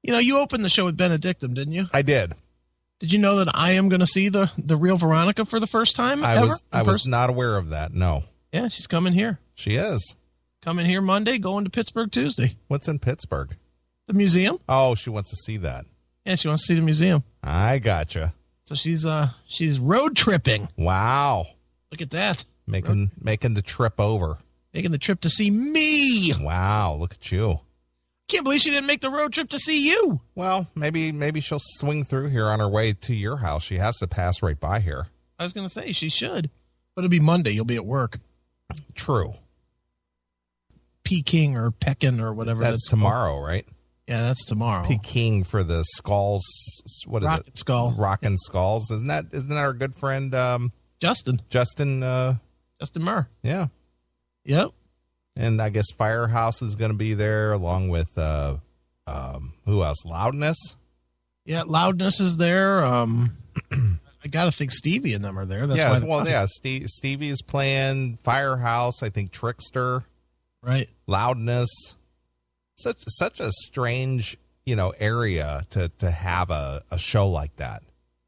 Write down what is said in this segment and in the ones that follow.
You opened the show with Benedictum, didn't you? I did. Did you know that I am going to see the real Veronica for the first time I ever? I was not aware of that. No. Yeah, she's coming here. She is. Coming here Monday, going to Pittsburgh Tuesday. What's in Pittsburgh? The museum. Oh, she wants to see that. Yeah, she wants to see the museum. I gotcha. So she's road tripping. Wow. Look at that. Making the trip over. Making the trip to see me. Wow, look at you. Can't believe she didn't make the road trip to see you. Well, maybe she'll swing through here on her way to your house. She has to pass right by here. I was going to say she should. But it'll be Monday. You'll be at work. True. Peking or Pekin or whatever. That's tomorrow, right? Yeah, that's tomorrow. Peking for the skulls. What is Rocket Skull. Rockin' Skulls. Isn't that our good friend Justin? Justin Murr. Yeah. Yep. And I guess Firehouse is going to be there along with who else? Loudness. Yeah, Loudness is there. I got to think Stevie and them are there. That's why Stevie is playing. Firehouse. I think Trickster. Right. Loudness. Such a strange, area to have a show like that.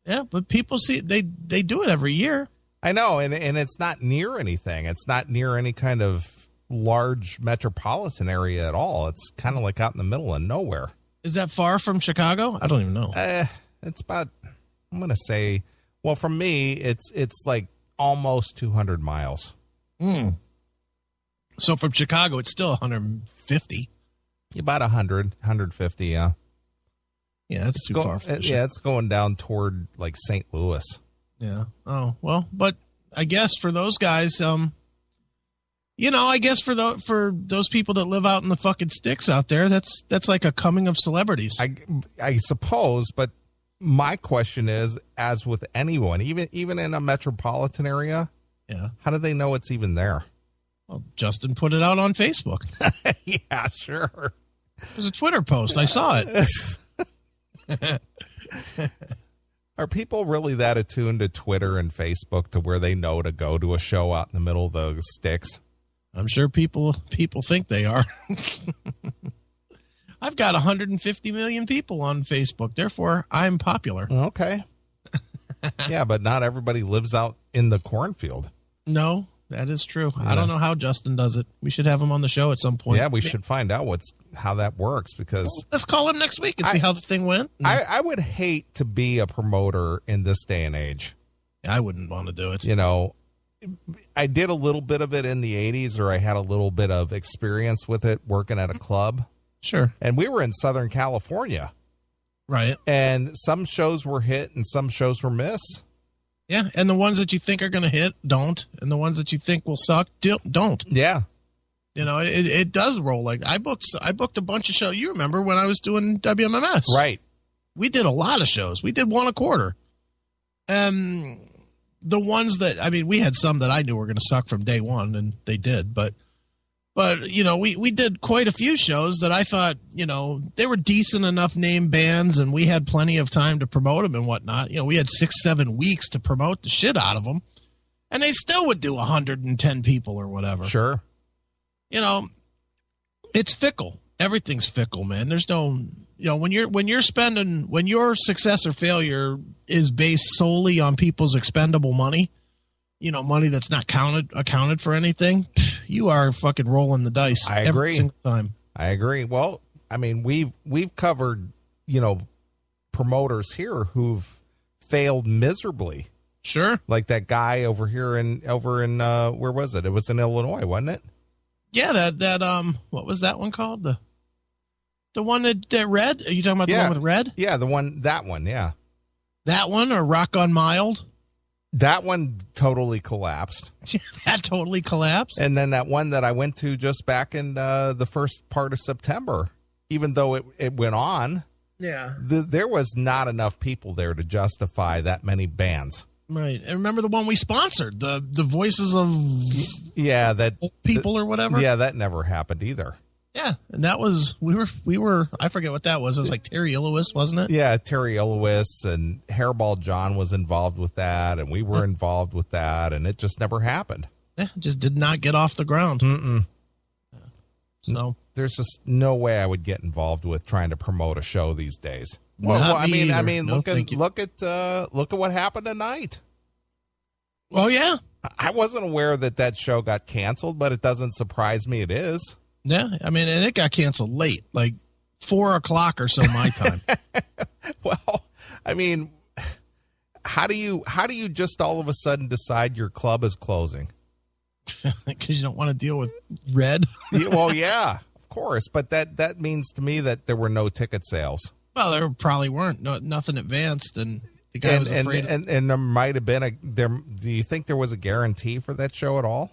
Yeah, but people see they do it every year. I know, and it's not near anything. It's not near any kind of large metropolitan area at all. It's kind of like out in the middle of nowhere. Is that far from Chicago? I don't even know. It's about, I'm going to say, well, from me, it's like almost 200 miles. So from Chicago, it's still 150. About 100, 150, yeah. Yeah, that's too far from it's going down toward like St. Louis. Yeah. Oh, well, but I guess for those guys, I guess for those people that live out in the fucking sticks out there, that's like a coming of celebrities. I suppose, but my question is, as with anyone, even in a metropolitan area, yeah, how do they know it's even there? Well, Justin put it out on Facebook. Yeah, sure. It was a Twitter post. I saw it. Are people really that attuned to Twitter and Facebook to where they know to go to a show out in the middle of the sticks? I'm sure people think they are. I've got 150 million people on Facebook. Therefore, I'm popular. Okay. Yeah, but not everybody lives out in the cornfield. No, that is true. Yeah. I don't know how Justin does it. We should have him on the show at some point. Yeah, we should find out how that works because... Well, let's call him next week and see how the thing went. I would hate to be a promoter in this day and age. I wouldn't want to do it. I did a little bit of it in the 80s, or I had a little bit of experience with it working at a club. Sure. And we were in Southern California. Right. And some shows were hit and some shows were miss. Yeah, and the ones that you think are going to hit, don't. And the ones that you think will suck, don't. Yeah. It does roll. Like I booked a bunch of shows. You remember when I was doing WMMS. Right. We did a lot of shows. We did one a quarter. The ones that, we had some that I knew were going to suck from day one, and they did. But we did quite a few shows that I thought, they were decent enough name bands, and we had plenty of time to promote them and whatnot. We had 6-7 weeks to promote the shit out of them, and they still would do 110 people or whatever. Sure. It's fickle. Everything's fickle, man. There's no, when your success or failure is based solely on people's expendable money, money that's not accounted for anything, you are fucking rolling the dice. I agree. Every single time. I agree. Well, we've covered, promoters here who've failed miserably. Sure. Like that guy over in where was it? It was in Illinois, wasn't it? Yeah, that what was that one called? The one that Red? Are you talking about the one with Red? Yeah, that one, yeah. That one or Rock on Mild? That one totally collapsed. That totally collapsed? And then that one that I went to just back in the first part of September, even though it went on, yeah, there was not enough people there to justify that many bands. Right. And remember the one we sponsored, the Voices of People or whatever? Yeah, that never happened either. Yeah, and that was we were I forget what that was. It was like Terry Ilowis, wasn't it? Yeah, Terry Ilowis and Hairball John was involved with that, and we were involved with that, and it just never happened. Yeah, just did not get off the ground. Mm-mm. So there's just no way I would get involved with trying to promote a show these days. I mean, look at what happened tonight. Oh yeah, I wasn't aware that show got canceled, but it doesn't surprise me. It is. Yeah, I mean, and it got canceled late, like 4:00 or so my time. Well, I mean, how do you just all of a sudden decide your club is closing? Because you don't want to deal with red. Well, yeah, of course, but that means to me that there were no ticket sales. Well, there probably weren't. Nothing advanced, and the guy was afraid. And there might have been do you think there was a guarantee for that show at all?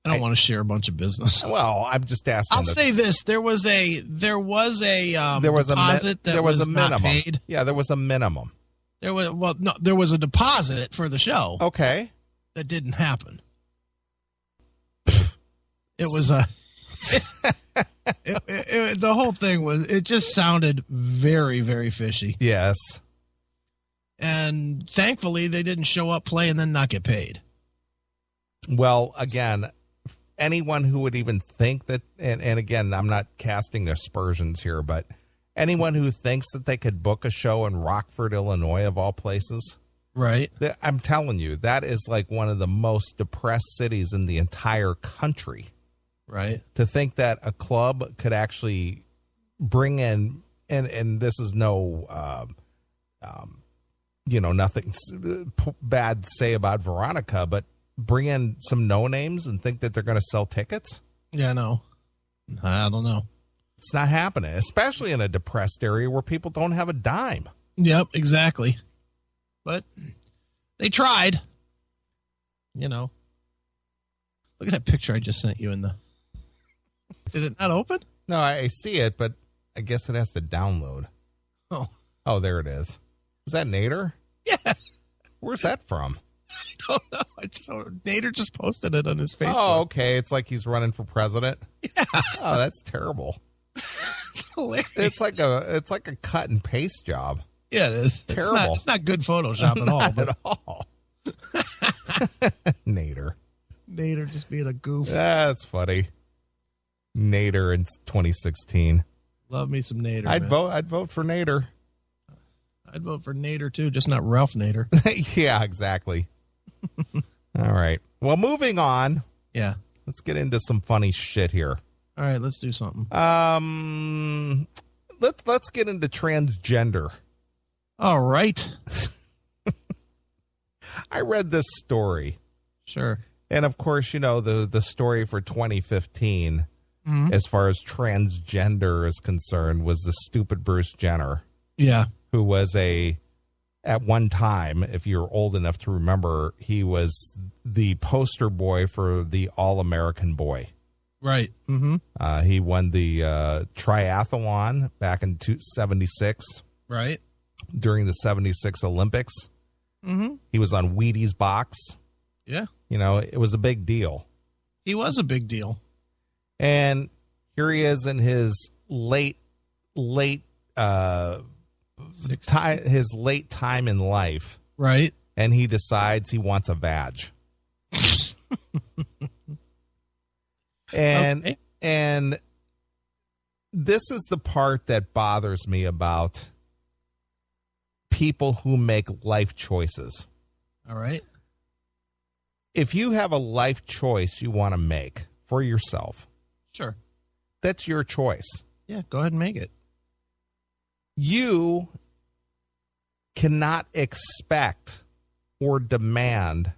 I don't want to share a bunch of business. Well, I'm just asking. I'll say this: there was a deposit that was minimum. not paid. Yeah, there was a minimum. There was a deposit for the show. Okay, that didn't happen. It was a. The whole thing it just sounded very, very fishy. Yes, and thankfully they didn't show up, play, and then not get paid. Well, again, anyone who would even think that, and again, I'm not casting aspersions here, but anyone who thinks that they could book a show in Rockford, Illinois, of all places, right? I'm telling you, that is like one of the most depressed cities in the entire country. Right. To think that a club could actually bring in, and this is no, nothing bad to say about Veronica, but bring in some no-names and think that they're going to sell tickets? Yeah, no. I don't know. It's not happening, especially in a depressed area where people don't have a dime. Yep, exactly. But they tried. Look at that picture I just sent you in the... Is it not open? No, I see it, but I guess it has to download. Oh, there it is. Is that Nader? Yeah. Where's that from? I don't know. Nader just posted it on his Facebook. Oh, okay. It's like he's running for president. Yeah. Oh, that's terrible. It's hilarious. It's like a cut and paste job. Yeah, it is. Terrible. It's not good Photoshop at all. Not at all. Nader just being a goof. That's funny. Nader in 2016. Love me some Nader. I'd vote for Nader. I'd vote for Nader too, just not Ralph Nader. Yeah, exactly. All right. Well, moving on. Yeah. Let's get into some funny shit here. All right, let's do something. Let's get into transgender. All right. I read this story. Sure. And of course, the story for 2015, as far as transgender is concerned, was the stupid Bruce Jenner. Yeah. Who was at one time, if you're old enough to remember, he was the poster boy for the All-American Boy. Right. Mm-hmm. He won the triathlon back in 76. Right. During the 76 Olympics. Mm-hmm. He was on Wheaties box. Yeah. It was a big deal. He was a big deal. And here he is in his late time in life. Right. And he decides he wants a vag. And this is the part that bothers me about people who make life choices. All right. If you have a life choice you want to make for yourself, sure, that's your choice. Yeah, go ahead and make it. You cannot expect or demand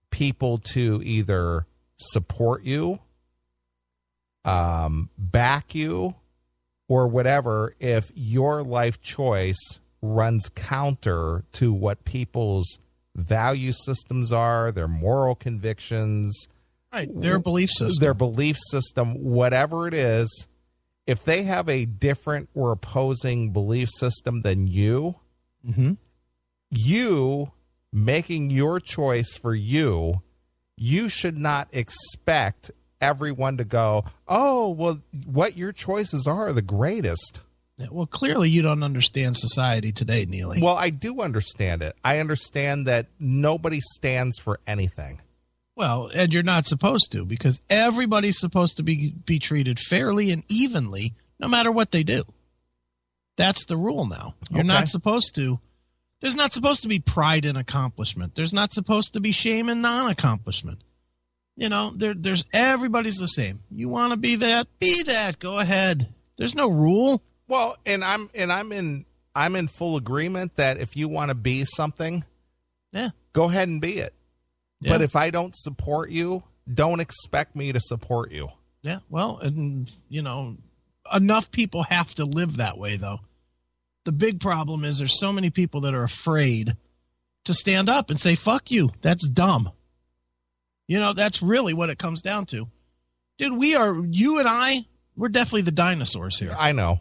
people to either support you, back you, or whatever if your life choice runs counter to what people's value systems are, their moral convictions, right, their belief system, whatever it is. If they have a different or opposing belief system than you, you making your choice for you should not expect everyone to go, oh, well, what your choices are the greatest. Well, clearly you don't understand society today, Neeley. Well, I do understand it. I understand that nobody stands for anything. Well, and you're not supposed to, because everybody's supposed to be treated fairly and evenly, no matter what they do. That's the rule now. You're not supposed to. There's not supposed to be pride in accomplishment. There's not supposed to be shame in non-accomplishment. You know, there's everybody's the same. You want to be that, be that. Go ahead. There's no rule. Well, and I'm in full agreement that if you want to be something, go ahead and be it. Yeah. But if I don't support you, don't expect me to support you. Yeah, well, and, you know, enough people have to live that way, though. The big problem is there's so many people that are afraid to stand up and say, fuck you. That's dumb. You know, that's really what it comes down to. Dude, you and I, we're definitely the dinosaurs here. I know.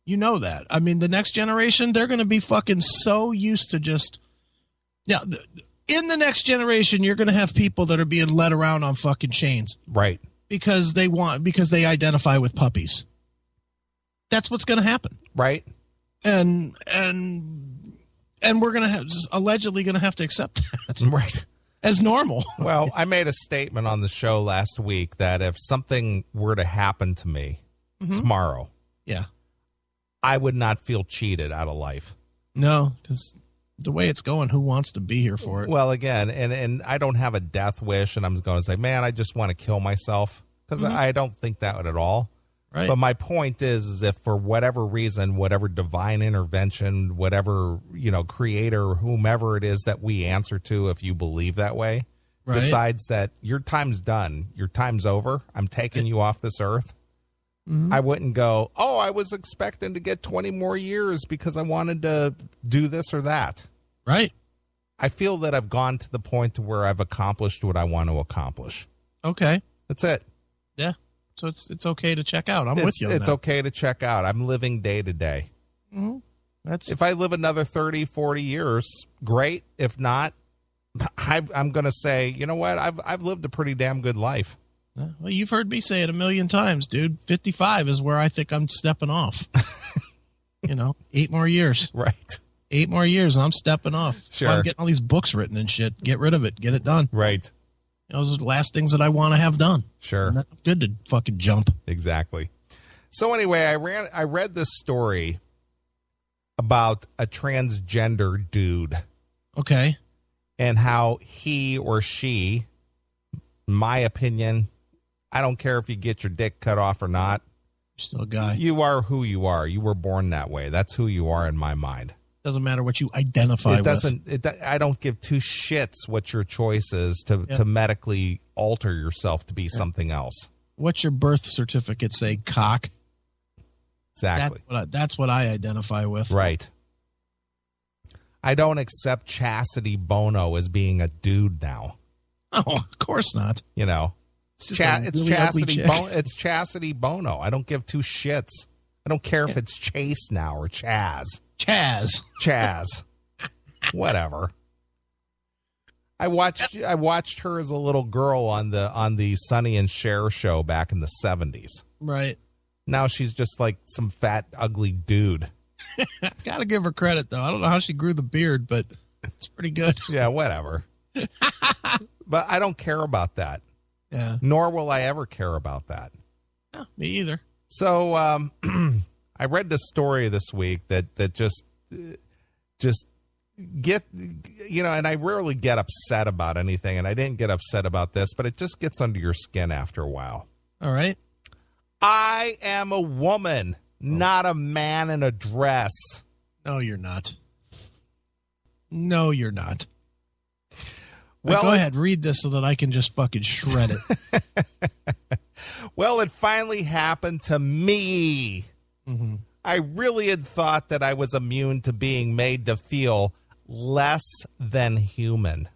You know that. I mean, the next generation, they're going to be fucking so used to just... Yeah, in the next generation, you're going to have people that are being led around on fucking chains. Right. Because they identify with puppies. That's what's going to happen. Right. And we're going to allegedly going to have to accept that. Right. As normal. Well, I made a statement on the show last week that if something were to happen to me tomorrow, I would not feel cheated out of life. No, because the way it's going, who wants to be here for it? Well, again, and I don't have a death wish, and I'm going to say, man, I just want to kill myself, because I don't think that at all. Right. But my point is if for whatever reason, whatever divine intervention, whatever, you know, creator, whomever it is that we answer to, if you believe that way, decides that your time's done, your time's over, I'm taking you off this earth, I wouldn't go, oh, I was expecting to get 20 more years because I wanted to do this or that. Right. I feel that I've gone to the point to where I've accomplished what I want to accomplish. Okay. That's it. Yeah. So it's okay to check out. I'm with you on It's that. okay to check out. I'm living day to day. If I live another 30, 40 years, great. If not, I'm going to say, you know what? I've lived a pretty damn good life. Well, you've heard me say it a million times, dude. 55 is where I think I'm stepping off. 8 more years. Right. 8 more years and I'm stepping off. Sure. I'm getting all these books written and shit. Get rid of it. Get it done. Right. Those are the last things that I want to have done. Sure. And that's good to fucking jump. Exactly. So anyway, I read this story about a transgender dude. Okay. And how he or she, my opinion, I don't care if you get your dick cut off or not. You're still a guy. You are who you are. You were born that way. That's who you are in my mind. Doesn't matter what you identify with. I don't give two shits what your choice is to medically alter yourself to be something else. What's your birth certificate say, cock? Exactly. That's what I identify with. Right. I don't accept Chastity Bono as being a dude now. Oh, of course not. You know, it's Chastity Bono. I don't give two shits. I don't care if it's Chase now or Chaz. Chaz. Whatever. I watched her as a little girl on the Sonny and Cher show back in the 70s. Right. Now she's just like some fat, ugly dude. Gotta give her credit, though. I don't know how she grew the beard, but it's pretty good. Yeah, whatever. But I don't care about that. Yeah. Nor will I ever care about that. No, me either. So I read this story this week that just get, and I rarely get upset about anything, and I didn't get upset about this, but it just gets under your skin after a while. All right. I am a woman, not a man in a dress. No, you're not. No, you're not. Well, go ahead, read this so that I can just fucking shred it. Well, it finally happened to me. Mm-hmm. I really had thought that I was immune to being made to feel less than human.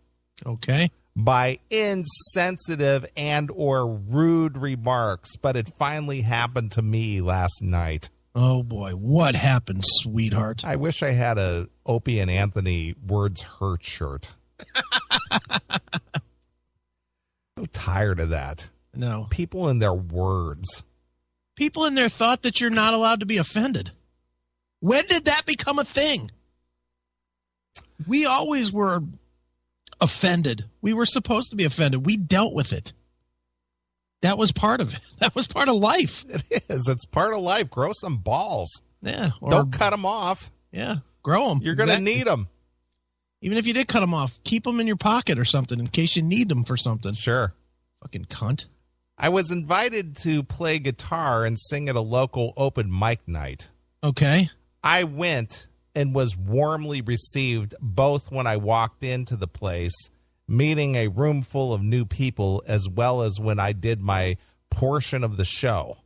Okay. By insensitive and or rude remarks, but it finally happened to me last night. Oh, boy. What happened, sweetheart? I wish I had a Opie and Anthony Words Hurt shirt. So tired of that. No. People in their words. People in their thought that you're not allowed to be offended. When did that become a thing? We always were offended. We were supposed to be offended. We dealt with it. That was part of it. That was part of life. It is. It's part of life. Grow some balls. Yeah. Don't cut them off. Yeah. Grow them. You're going to need them. Even if you did cut them off, keep them in your pocket or something in case you need them for something. Sure. Fucking cunt. I was invited to play guitar and sing at a local open mic night. Okay. I went and was warmly received both when I walked into the place, meeting a room full of new people, as well as when I did my portion of the show.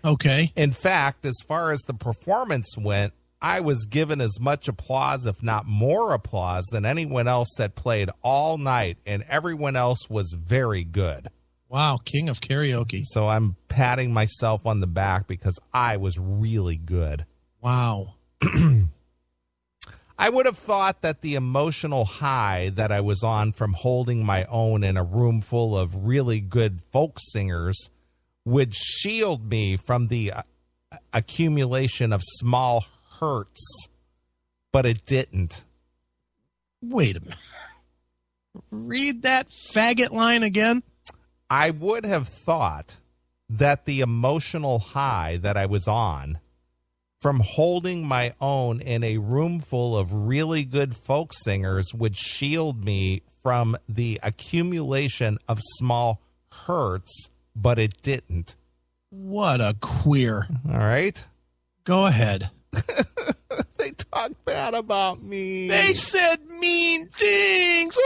Okay. In fact, as far as the performance went, I was given as much applause, if not more applause, than anyone else that played all night, and everyone else was very good. Wow, king of karaoke. So I'm patting myself on the back because I was really good. Wow. I would have thought that the emotional high that I was on from holding my own in a room full of really good folk singers would shield me from the accumulation of small hurts, but it didn't. Wait a minute. Read that faggot line again. I would have thought that the emotional high that I was on from holding my own in a room full of really good folk singers would shield me from the accumulation of small hurts, but it didn't. What a queer. All right. Go ahead. They talk bad about me. They said mean things.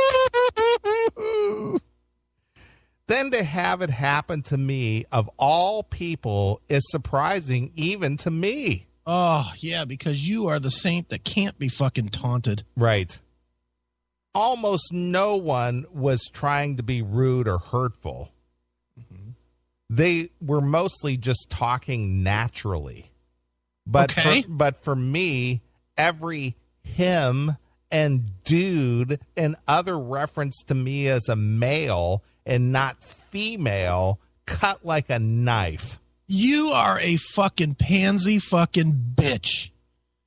Then to have it happen to me, of all people, is surprising even to me. Oh, yeah, because you are the saint that can't be fucking taunted. Right. Almost no one was trying to be rude or hurtful. Mm-hmm. They were mostly just talking naturally. But for me, every him and dude and other reference to me as a male and not female cut like a knife. You are a fucking pansy fucking bitch.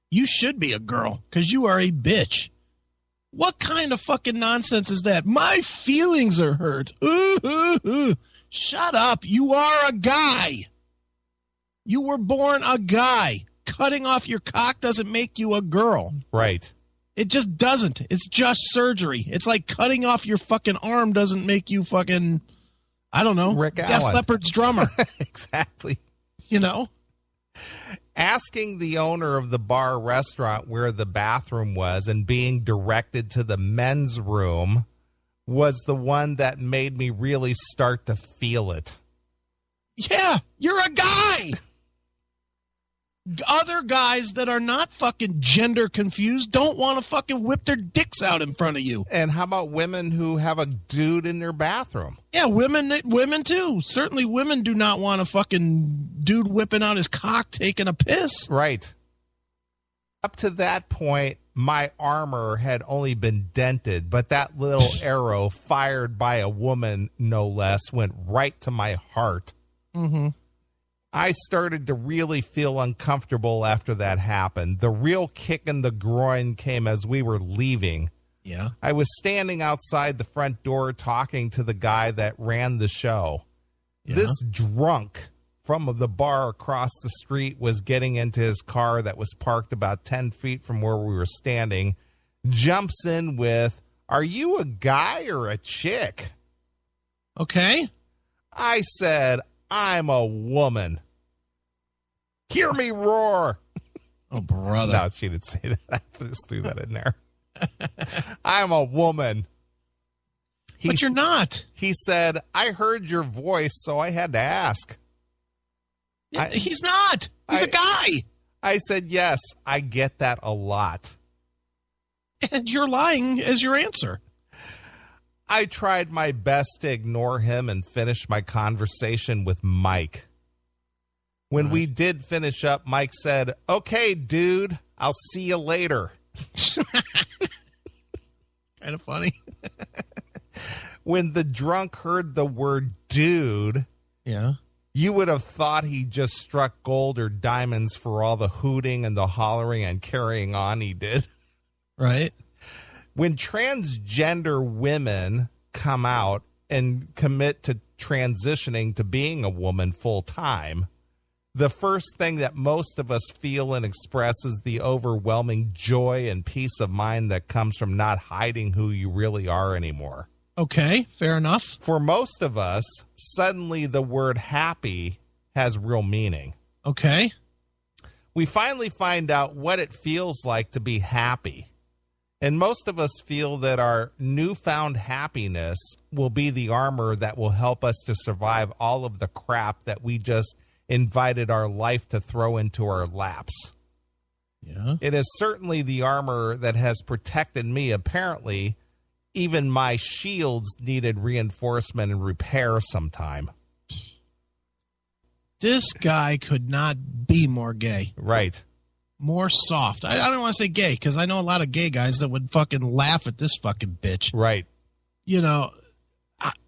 You should be a girl because you are a bitch. What kind of fucking nonsense is that? My feelings are hurt. Shut up. You are a guy. You were born a guy. Cutting off your cock doesn't make you a girl. Right. It just doesn't. It's just surgery. It's like cutting off your fucking arm doesn't make you fucking, I don't know, Rick Def Allen. Leppard's drummer. Exactly. You know? Asking the owner of the bar restaurant where the bathroom was and being directed to the men's room was the one that made me really start to feel it. Yeah, you're a guy. Other guys that are not fucking gender confused don't want to fucking whip their dicks out in front of you. And how about women who have a dude in their bathroom? Yeah, women too. Certainly women do not want a fucking dude whipping out his cock taking a piss. Right. Up to that point, my armor had only been dented, but that little arrow fired by a woman, no less, went right to my heart. Mm-hmm. I started to really feel uncomfortable after that happened. The real kick in the groin came as we were leaving. Yeah. I was standing outside the front door talking to the guy that ran the show. Yeah. This drunk from the bar across the street was getting into his car that was parked about 10 feet from where we were standing, jumps in with, "Are you a guy or a chick?" Okay. I said, "I'm a woman. Hear me roar." Oh, brother. No, she didn't say that. I just threw that in there. I'm a woman. But you're not. He said, "I heard your voice, so I had to ask." He's not. He's a guy. I said, "Yes, I get that a lot." And you're lying as your answer. I tried my best to ignore him and finish my conversation with Mike. When we did finish up, Mike said, "Okay, dude, I'll see you later." Kind of funny. When the drunk heard the word dude, yeah, you would have thought he just struck gold or diamonds for all the hooting and the hollering and carrying on he did. Right. When transgender women come out and commit to transitioning to being a woman full time, the first thing that most of us feel and express is the overwhelming joy and peace of mind that comes from not hiding who you really are anymore. Okay, fair enough. For most of us, suddenly the word happy has real meaning. Okay. We finally find out what it feels like to be happy. And most of us feel that our newfound happiness will be the armor that will help us to survive all of the crap that we just invited our life to throw into our laps. Yeah. It is certainly the armor that has protected me. Apparently, even my shields needed reinforcement and repair sometime. This guy could not be more gay. Right. More soft. I don't want to say gay because I know a lot of gay guys that would fucking laugh at this fucking bitch. Right. You know,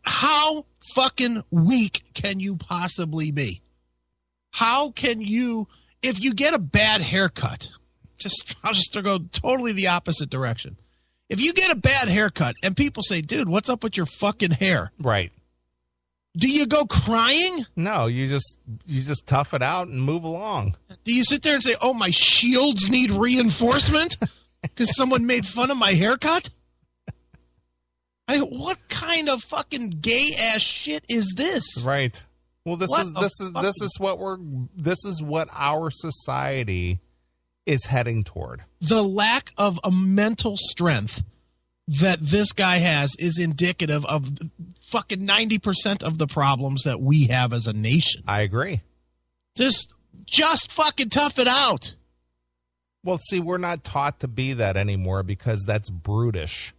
how fucking weak can you possibly be? How can you, if you get a bad haircut, I'll just go totally the opposite direction. If you get a bad haircut and people say, dude, what's up with your fucking hair? Right. Do you go crying? No, you just tough it out and move along. Do you sit there and say, oh, my shields need reinforcement because someone made fun of my haircut? What kind of fucking gay ass shit is this? Right. Well, this is what our society is heading toward. The lack of a mental strength that this guy has is indicative of fucking 90% of the problems that we have as a nation. I agree. Just fucking tough it out. Well, see, we're not taught to be that anymore because that's brutish.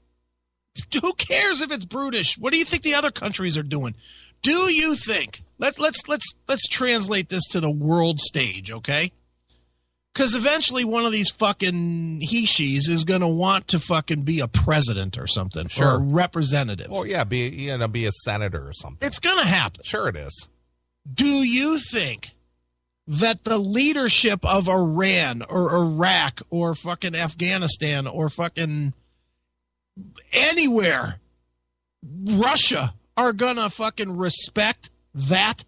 Who cares if it's brutish? What do you think the other countries are doing? Do you think? Let's translate this to the world stage, okay? Because eventually one of these fucking he-she's is going to want to fucking be a president or something. Sure. Or a representative. Or, yeah, be a senator or something. It's going to happen. Sure it is. Do you think that the leadership of Iran or Iraq or fucking Afghanistan or fucking anywhere, Russia, are going to fucking respect that?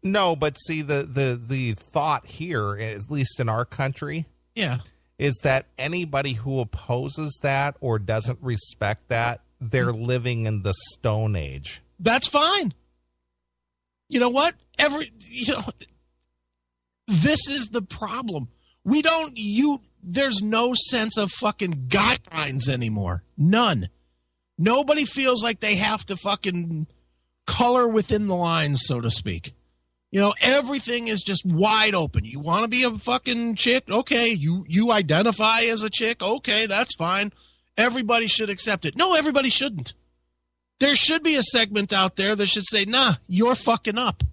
No, but see, the thought here, at least in our country, yeah, is that anybody who opposes that or doesn't respect that, they're living in the Stone Age. That's fine. You know what? This is the problem. There's no sense of fucking guidelines anymore. None. Nobody feels like they have to fucking color within the lines, so to speak. You know, everything is just wide open. You want to be a fucking chick? Okay. You identify as a chick? Okay, that's fine. Everybody should accept it. No, everybody shouldn't. There should be a segment out there that should say, nah, you're fucking up.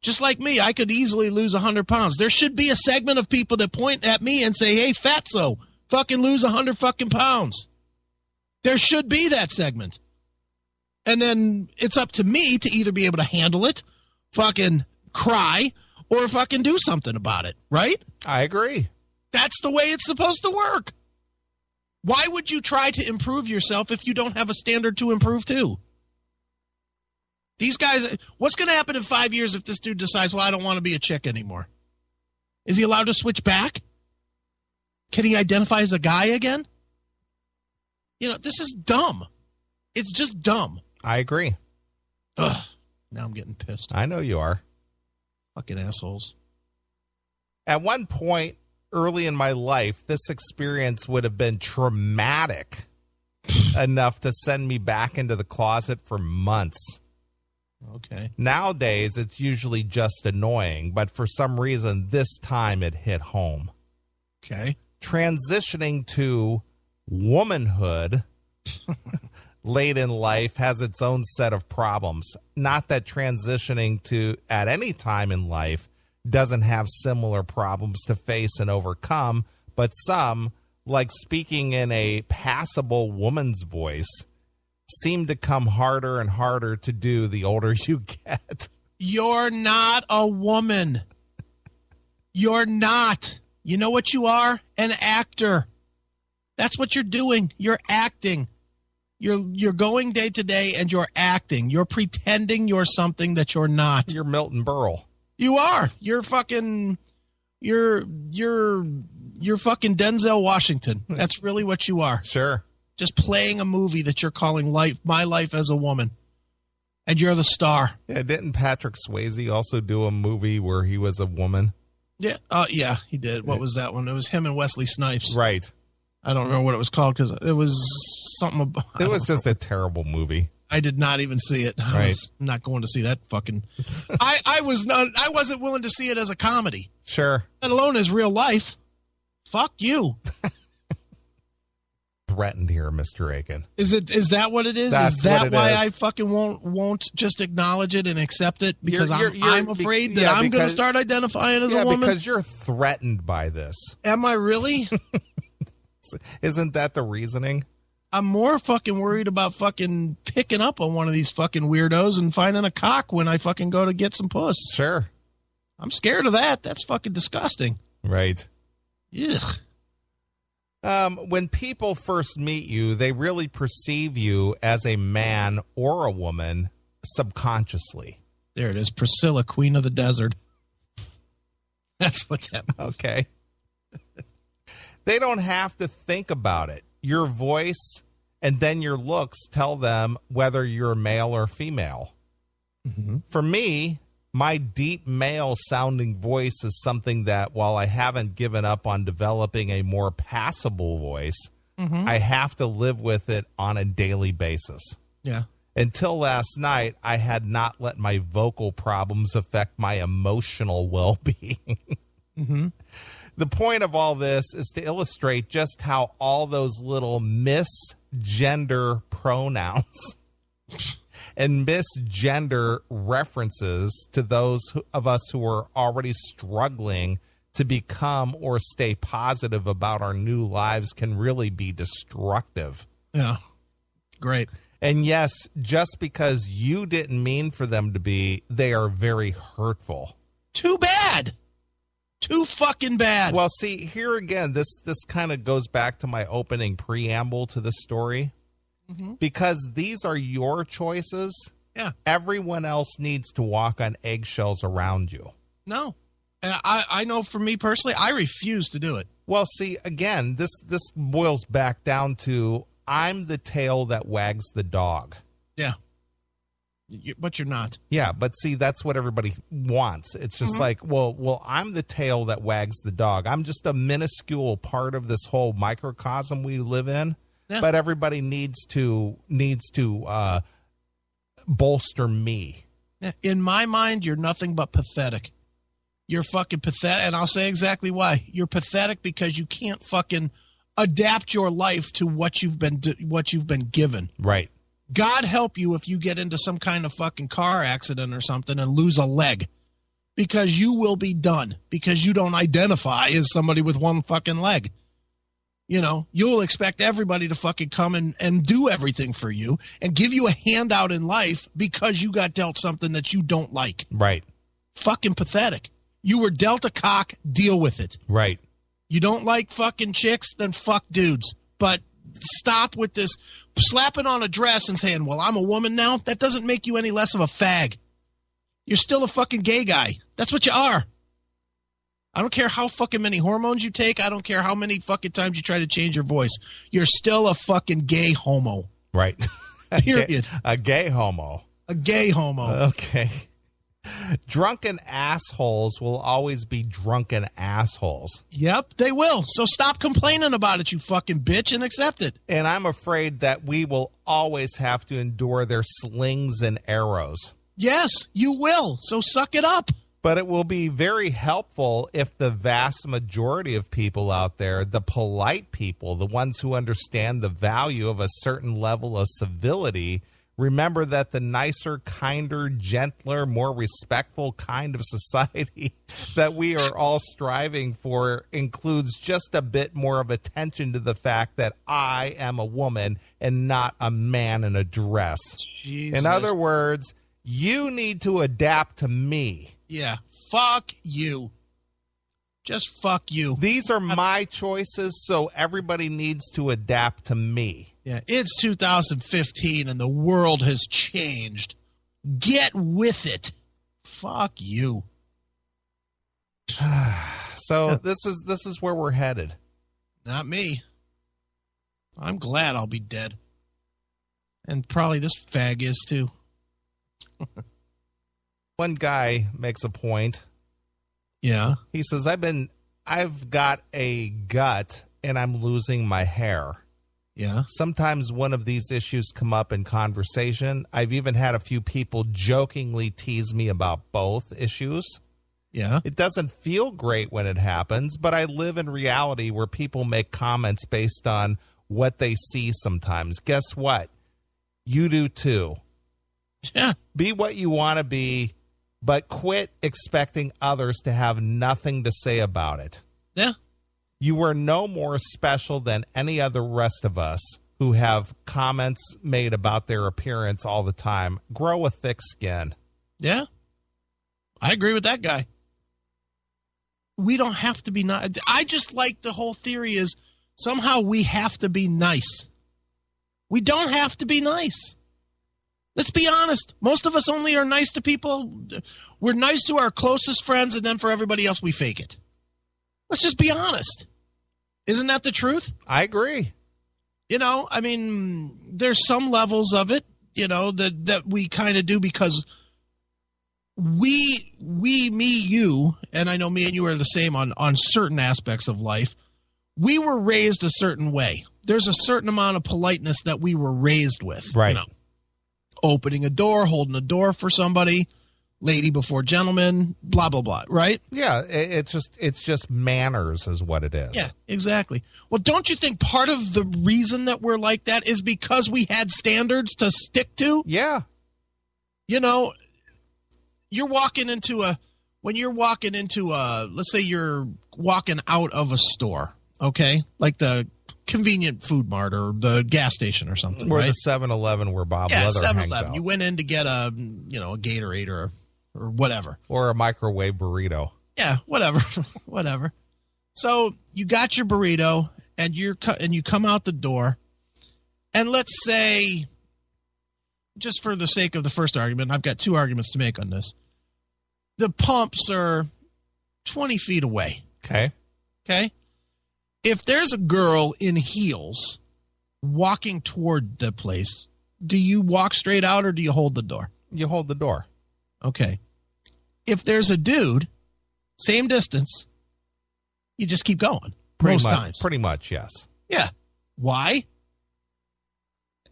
Just like me, I could easily lose 100 pounds. There should be a segment of people that point at me and say, hey, fatso, fucking lose 100 fucking pounds. There should be that segment. And then it's up to me to either be able to handle it, fucking cry, or fucking do something about it, right? I agree. That's the way it's supposed to work. Why would you try to improve yourself if you don't have a standard to improve to? These guys, what's going to happen in 5 years if this dude decides, well, I don't want to be a chick anymore? Is he allowed to switch back? Can he identify as a guy again? You know, this is dumb. It's just dumb. I agree. Ugh. Now I'm getting pissed. I know you are. Fucking assholes. At one point early in my life, this experience would have been traumatic enough to send me back into the closet for months. Okay. Nowadays, it's usually just annoying, but for some reason, this time it hit home. Okay. Transitioning to womanhood late in life has its own set of problems. Not that transitioning to at any time in life doesn't have similar problems to face and overcome, but some, like speaking in a passable woman's voice, seem to come harder and harder to do the older you get. You're not a woman. You're not. You know what you are? An actor. That's what you're doing. You're acting. You're going day to day and you're acting. You're pretending you're something that you're not. You're Milton Berle. You are. You're fucking Denzel Washington. That's really what you are. Sure. Just playing a movie that you're calling My Life as a Woman. And you're the star. Yeah, didn't Patrick Swayze also do a movie where he was a woman? Yeah. Yeah, he did. What was that one? It was him and Wesley Snipes. Right. I don't remember what it was called because it was something about... It was just a terrible movie. I did not even see it. I was not going to see that fucking... I wasn't willing to see it as a comedy. Sure. Let alone as real life. Fuck you. Threatened here, Mr. Aiken. Is that what it is? That's is that what it why is. I fucking won't just acknowledge it and accept it because I'm afraid that I'm going to start identifying as a woman? Yeah, because you're threatened by this. Am I really? Isn't that the reasoning? I'm more fucking worried about fucking picking up on one of these fucking weirdos and finding a cock when I fucking go to get some puss. Sure. I'm scared of that. That's fucking disgusting. Right. Ugh. When people first meet you, they really perceive you as a man or a woman subconsciously. There it is. Priscilla, Queen of the Desert. That's what that means. Okay. They don't have to think about it. Your voice and then your looks tell them whether you're male or female. Mm-hmm. For me, my deep male sounding voice is something that while I haven't given up on developing a more passable voice, I have to live with it on a daily basis. Yeah. Until last night, I had not let my vocal problems affect my emotional well-being. Mm-hmm. The point of all this is to illustrate just how all those little misgender pronouns and misgender references to those of us who are already struggling to become or stay positive about our new lives can really be destructive. Yeah. Great. And yes, just because you didn't mean for them to be, they are very hurtful. Too bad. Too fucking bad. Well, see, here again, this kind of goes back to my opening preamble to the story. Mm-hmm. Because these are your choices. Yeah. Everyone else needs to walk on eggshells around you. No. And I know for me personally, I refuse to do it. Well, see, again, this boils back down to I'm the tail that wags the dog. Yeah. But you're not. Yeah, but see, that's what everybody wants. It's just like, well, I'm the tail that wags the dog. I'm just a minuscule part of this whole microcosm we live in. Yeah. But everybody needs to bolster me. Yeah. In my mind, you're nothing but pathetic. You're fucking pathetic, and I'll say exactly why. You're pathetic because you can't fucking adapt your life to what you've been given. Right. God help you if you get into some kind of fucking car accident or something and lose a leg, because you will be done because you don't identify as somebody with one fucking leg. You know, you'll expect everybody to fucking come and do everything for you and give you a handout in life because you got dealt something that you don't like. Right. Fucking pathetic. You were dealt a cock, deal with it. Right. You don't like fucking chicks, then fuck dudes. But stop with this slapping on a dress and saying, well, I'm a woman now. That doesn't make you any less of a fag. You're still a fucking gay guy. That's what you are. I don't care how fucking many hormones you take. I don't care how many fucking times you try to change your voice. You're still a fucking gay homo. Right. Period. A gay homo. A gay homo. Okay. Drunken assholes will always be drunken assholes. Yep, they will. So stop complaining about it, you fucking bitch, and accept it. And I'm afraid that we will always have to endure their slings and arrows. Yes, you will. So suck it up. But it will be very helpful if the vast majority of people out there, the polite people, the ones who understand the value of a certain level of civility, remember that the nicer, kinder, gentler, more respectful kind of society that we are all striving for includes just a bit more of attention to the fact that I am a woman and not a man in a dress. Jesus. In other words, you need to adapt to me. Yeah, fuck you. Just fuck you. These are my choices, so everybody needs to adapt to me. Yeah, it's 2015 and the world has changed. Get with it. Fuck you. So this is where we're headed. Not me. I'm glad I'll be dead. And probably this fag is too. One guy makes a point. Yeah. He says, I've got a gut and I'm losing my hair. Yeah. Sometimes one of these issues come up in conversation. I've even had a few people jokingly tease me about both issues. Yeah. It doesn't feel great when it happens, but I live in reality where people make comments based on what they see sometimes. Guess what? You do too. Yeah. Be what you want to be, but quit expecting others to have nothing to say about it. Yeah. You are no more special than any other rest of us who have comments made about their appearance all the time. Grow a thick skin. Yeah. I agree with that guy. We don't have to be nice. I just like the whole theory is somehow we have to be nice. We don't have to be nice. Let's be honest. Most of us only are nice to people. We're nice to our closest friends, and then for everybody else, we fake it. Let's just be honest. Isn't that the truth? I agree. You know, I mean, there's some levels of it, you know, that we kind of do because me, you, and I know me and you are the same on certain aspects of life. We were raised a certain way. There's a certain amount of politeness that we were raised with. Right. You know, opening a door, holding a door for somebody, lady before gentleman, blah, blah, blah, right? Yeah, it's just manners is what it is. Yeah, exactly. Well, don't you think part of the reason that we're like that is because we had standards to stick to? Yeah. You know, when you're walking into let's say you're walking out of a store, okay? Like the convenient food mart or the gas station or something, Or right? the 7-Eleven where Bob Yeah, Leather 7-Eleven. hangs out. You went in to get a Gatorade or whatever. Or a microwave burrito. Yeah, whatever. Whatever. So you got your burrito and you come out the door, and let's say, just for the sake of the first argument, I've got two arguments to make on this. The pumps are 20 feet away. Okay. Okay? If there's a girl in heels walking toward the place, do you walk straight out or do you hold the door? You hold the door. Okay. If there's a dude, same distance, you just keep going. Most times. Pretty much, yes. Yeah. Why?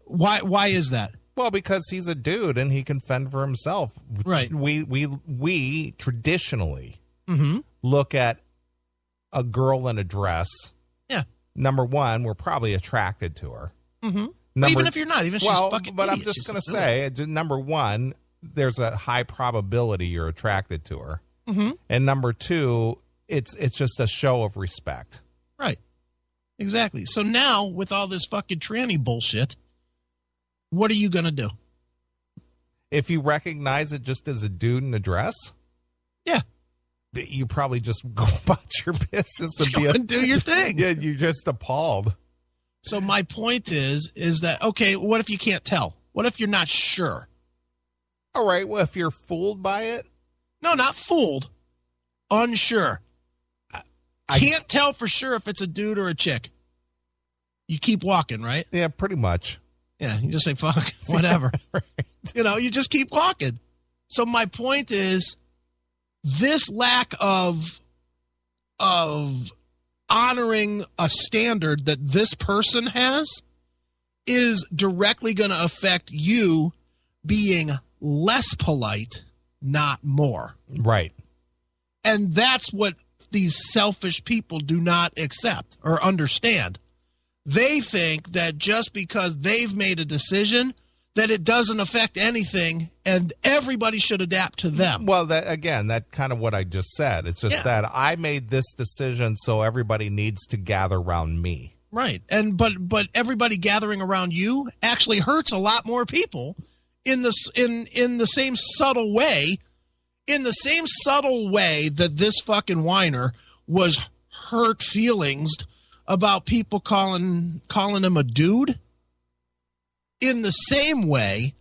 Why is that? Well, because he's a dude and he can fend for himself. Right. We traditionally Mm-hmm. look at a girl in a dress. Yeah. Number one, we're probably attracted to her. Mm-hmm. Even if you're not, even if she's fucking but I'm idiot, just going to she's say, number one, there's a high probability you're attracted to her. Mm-hmm. And number two, it's just a show of respect. Right. Exactly. So now, with all this fucking tranny bullshit, what are you going to do? If you recognize it just as a dude in a dress, yeah, you probably just go about your business and do your thing. Yeah, you're just appalled. So my point is that, okay, what if you can't tell? What if you're not sure? All right, well, if you're fooled by it. No, not fooled. Unsure. I can't tell for sure if it's a dude or a chick. You keep walking, right? Yeah, pretty much. Yeah, you just say, fuck, whatever. Right. You know, you just keep walking. So my point is, this lack of honoring a standard that this person has is directly going to affect you being less polite, not more. Right. And that's what these selfish people do not accept or understand. They think that just because they've made a decision, that it doesn't affect anything and everybody should adapt to them. Well, that kind of what I just said. It's just that I made this decision, so everybody needs to gather around me. Right. And but everybody gathering around you actually hurts a lot more people in the same subtle way. In the same subtle way that this fucking whiner was hurt feelings about people calling him a dude. In the same way,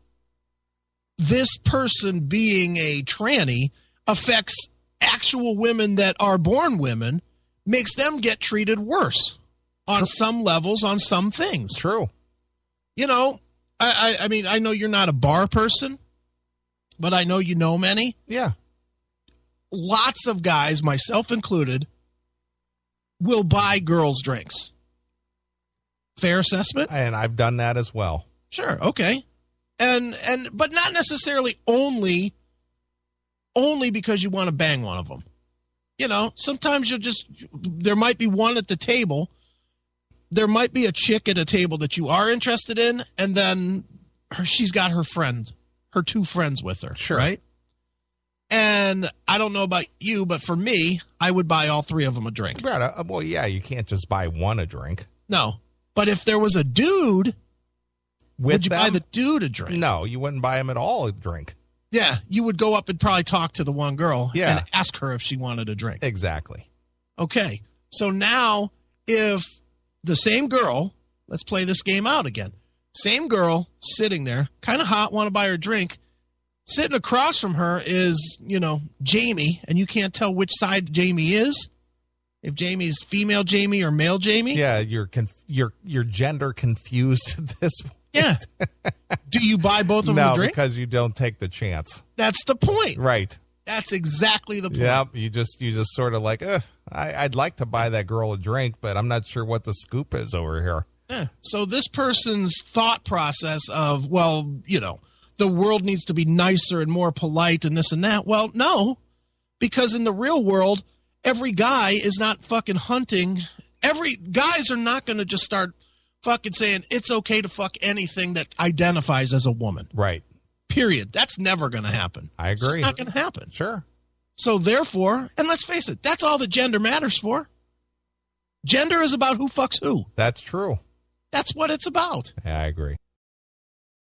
this person being a tranny affects actual women that are born women, makes them get treated worse on some levels, on some things. True. You know, I mean, I know you're not a bar person, but I know you know many. Yeah. Lots of guys, myself included, will buy girls drinks. Fair assessment? And I've done that as well. Sure, okay. But not necessarily only because you want to bang one of them. You know, sometimes there might be one at the table. There might be a chick at a table that you are interested in, and then she's got her two friends with her. Sure. Right? And I don't know about you, but for me, I would buy all three of them a drink. Well, yeah, you can't just buy one a drink. No. But if there was a dude, would you them? buy the dude a drink? No, you wouldn't buy him at all a drink. Yeah, you would go up and probably talk to the one girl and ask her if she wanted a drink. Exactly. Okay, so now if the same girl, let's play this game out again. Same girl sitting there, kind of hot, want to buy her drink. Sitting across from her is, Jamie, and you can't tell which side Jamie is. If Jamie's female Jamie or male Jamie. Yeah, you're gender confused at this point. Yeah. Do you buy both of them a drink? No, because you don't take the chance. That's the point. Right. That's exactly the point. Yep. You just sort of like, I'd like to buy that girl a drink, but I'm not sure what the scoop is over here. Yeah. So this person's thought process of, the world needs to be nicer and more polite and this and that. Well, no, because in the real world, every guy is not fucking hunting. Guys are not going to just start fucking saying it's okay to fuck anything that identifies as a woman. Right. Period. That's never going to happen. I agree. It's not going to happen. Sure. So therefore, and let's face it, that's all that gender matters for. Gender is about who fucks who. That's true. That's what it's about. Yeah, I agree.